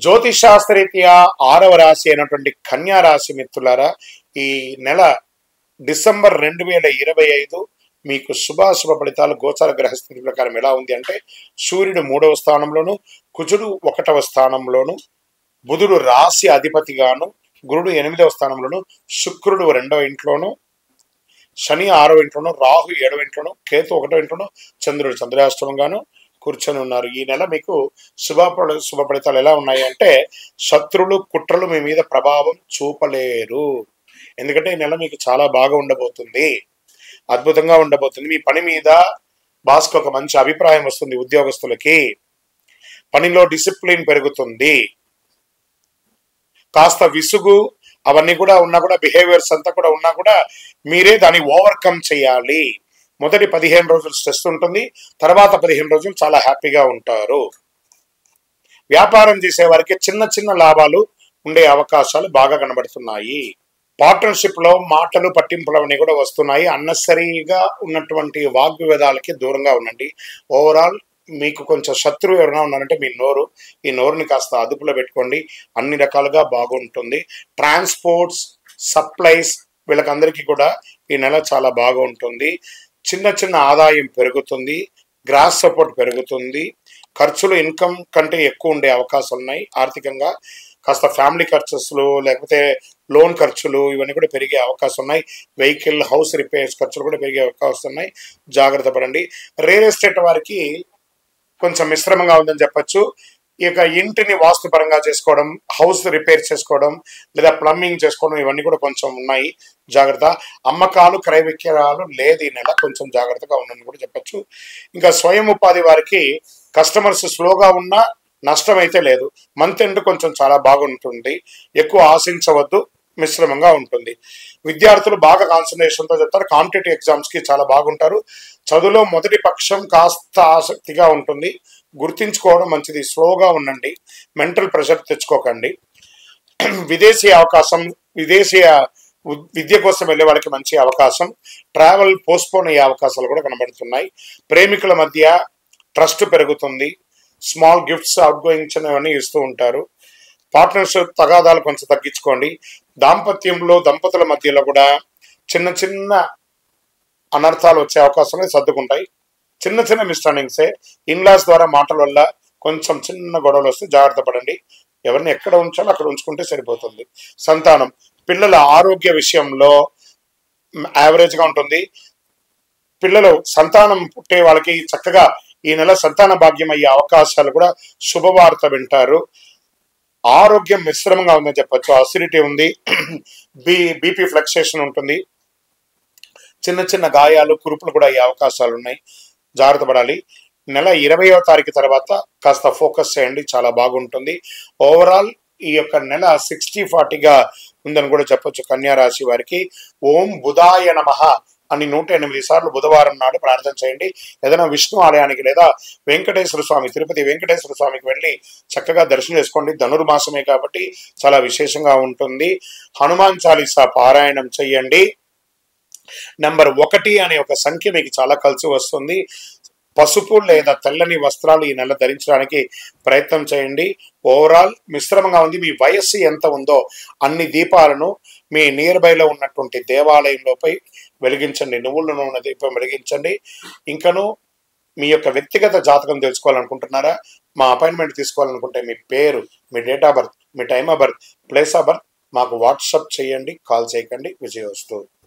జ్యోతిషాస్త్రరీత్యా 6వ రాశి అయినటువంటి కన్యా రాశి మిత్రులారా, ఈ నెల డిసెంబర్ 2025 మీకు శుభాశుభ ఫలితాలు గోచార గ్రహస్థితి ప్రకారం ఎలా ఉంది అంటే, సూర్యుడు 3వ స్థానంలోను, కుజుడు 1వ స్థానంలోను, బుధుడు రాశి అధిపతిగాను, గురుడు 8వ స్థానంలోను, శుక్రుడు 2వ ఇంట్లోను, శని 6వ ఇంట్లోను, రాహు 7వ ఇంట్లోను, కేతు 1వ ఇంట్లోను, చంద్రుడు చంద్రాష్టమంగాను కూర్చొని ఉన్నారు. ఈ నెల మీకు శుభ ఫలితాలు ఎలా ఉన్నాయి అంటే, శత్రులు కుట్రలు మీ మీద ప్రభావం చూపలేరు. ఎందుకంటే ఈ నెల మీకు చాలా బాగా ఉండబోతుంది, అద్భుతంగా ఉండబోతుంది. మీ పని మీద బాస్కి ఒక మంచి అభిప్రాయం వస్తుంది. ఉద్యోగస్తులకి పనిలో డిసిప్లిన్ పెరుగుతుంది. కాస్త విసుగు అవన్నీ కూడా ఉన్నా కూడా, బిహేవియర్స్ అంతా కూడా ఉన్నా కూడా మీరే దాన్ని ఓవర్కమ్ చేయాలి. మొదటి 15 రోజులు స్ట్రెస్ ఉంటుంది, తర్వాత 15 రోజులు చాలా హ్యాపీగా ఉంటారు. వ్యాపారం చేసే వారికి చిన్న చిన్న లాభాలు ఉండే అవకాశాలు బాగా కనబడుతున్నాయి. పార్ట్నర్షిప్ లో మాటలు పట్టింపులు అవన్నీ కూడా వస్తున్నాయి. అన్నెసరీగా ఉన్నటువంటి వాగ్వివాదాలకి దూరంగా ఉండండి. ఓవరాల్ మీకు కొంచెం శత్రువు ఎవరైనా ఉన్నారంటే మీ నోరు. ఈ నోరుని కాస్త అదుపులో పెట్టుకోండి, అన్ని రకాలుగా బాగుంటుంది. ట్రాన్స్పోర్ట్స్, సప్లైస్ వీళ్ళకందరికీ కూడా ఈ నెల చాలా బాగా ఉంటుంది. చిన్న చిన్న ఆదాయం పెరుగుతుంది, గ్రాస్ సపోర్ట్ పెరుగుతుంది. ఖర్చులు ఇన్కమ్ కంటే ఎక్కువ ఉండే అవకాశాలు ఉన్నాయి. ఆర్థికంగా కాస్త ఫ్యామిలీ ఖర్చులు, లేకపోతే లోన్ ఖర్చులు ఇవన్నీ కూడా పెరిగే అవకాశం ఉన్నాయి. వెహికల్, హౌస్ రిపేర్స్ ఖర్చులు కూడా పెరిగే అవకాశం ఉన్నాయి. జాగ్రత్త పడండి. రియల్ ఎస్టేట్ వారికి కొంచెం మిశ్రమంగా ఉందని చెప్పచ్చు. ఇక ఇంటిని వాస్తుపరంగా చేసుకోవడం, హౌస్ రిపేర్ చేసుకోవడం, లేదా ప్లంబింగ్ చేసుకోవడం ఇవన్నీ కూడా కొంచెం ఉన్నాయి. జాగ్రత్త. అమ్మకాలు, క్రయ విక్రయాలు లేదు ఈ నెల, కొంచెం జాగ్రత్తగా ఉండని కూడా చెప్పచ్చు. ఇంకా స్వయం ఉపాధి వారికి కస్టమర్స్ స్లోగా ఉన్నా నష్టం అయితే లేదు. మంత్ ఎండ్ కొంచెం చాలా బాగుంటుంది, ఎక్కువ ఆశించవద్దు, మిశ్రమంగా ఉంటుంది. విద్యార్థులు బాగా కాన్సన్ట్రేషన్తో చెప్తారు. కాంపిటేటివ్ ఎగ్జామ్స్కి చాలా బాగుంటారు. చదువులో మొదటి పక్షం కాస్త ఆసక్తిగా ఉంటుంది, గుర్తించుకోవడం మంచిది. స్లోగా ఉండండి, మెంటల్ ప్రెషర్ తెచ్చుకోకండి. విదేశీయ విద్య కోసం వెళ్ళే వాళ్ళకి మంచి అవకాశం. ట్రావెల్ పోస్ట్పోన్ అయ్యే అవకాశాలు కూడా కనబడుతున్నాయి. ప్రేమికుల మధ్య ట్రస్ట్ పెరుగుతుంది. స్మాల్ గిఫ్ట్స్, అవుట్ గోయింగ్స్ అవన్నీ ఇస్తూ ఉంటారు. పార్ట్నర్షిప్ తగాదాలు కొంచెం తగ్గించుకోండి. దాంపత్యంలో దంపతుల మధ్యలో కూడా చిన్న చిన్న అనర్థాలు వచ్చే అవకాశాలు సర్దుకుంటాయి. చిన్న చిన్న మిస్అండర్స్టాండింగ్సే. ఇన్లాస్ ద్వారా మాటల వల్ల కొంచెం చిన్న గొడవలు వస్తే జాగ్రత్త పడండి. ఎవరిని ఎక్కడ ఉంచాలో అక్కడ ఉంచుకుంటే సరిపోతుంది. సంతానం, పిల్లల ఆరోగ్య విషయంలో యావరేజ్గా ఉంటుంది. పిల్లలు సంతానం పుట్టే వాళ్ళకి చక్కగా ఈ నెల సంతాన భాగ్యం అయ్యే అవకాశాలు కూడా, శుభవార్త వింటారు. ఆరోగ్యం మిశ్రమంగా ఉందని చెప్పచ్చు. అసిడిటీ ఉంది, బీపీ ఫ్లక్చుయేషన్ ఉంటుంది. చిన్న చిన్న గాయాలు, కురుపులు కూడా అయ్యే అవకాశాలు ఉన్నాయి. జాగ్రత్త పడాలి. నెల 20వ తారీఖు తర్వాత కాస్త ఫోకస్ చేయండి, చాలా బాగుంటుంది. ఓవరాల్ ఈ యొక్క నెల 60-40గా ఉందని కూడా చెప్పొచ్చు కన్యా రాశి వారికి. ఓం బుధాయ నమః అని 108 సార్లు బుధవారం నాడు ప్రార్థన చేయండి. ఏదైనా విష్ణు ఆలయానికి లేదా వెంకటేశ్వర స్వామి, తిరుపతి వెంకటేశ్వర స్వామికి వెళ్ళి చక్కగా దర్శనం చేసుకోండి. ధనుర్మాసమే కాబట్టి చాలా విశేషంగా ఉంటుంది. హనుమాన్ చాలీసా పారాయణం చెయ్యండి. నెంబర్ 1 అనే ఒక సంఖ్య మీకు చాలా కలిసి వస్తుంది. పసుపు లేదా తెల్లని వస్త్రాలు ఈ నెల ధరించడానికి ప్రయత్నం చేయండి. ఓవరాల్ మిశ్రమంగా ఉంది. మీ వయస్సు ఎంత ఉందో అన్ని దీపాలను మీ నియర్ బైలో ఉన్నటువంటి దేవాలయంలోపై వెలిగించండి. నువ్వుల నూనె దీపం వెలిగించండి. ఇంకను మీ యొక్క వ్యక్తిగత జాతకం తెలుసుకోవాలనుకుంటున్నారా? మా అపాయింట్మెంట్ తీసుకోవాలనుకుంటే మీ పేరు, మీ డేట్ ఆఫ్ బర్త్, మీ time of birth, place of birth మాకు వాట్సాప్ చేయండి, కాల్ చేయకండి. విజయోస్తు.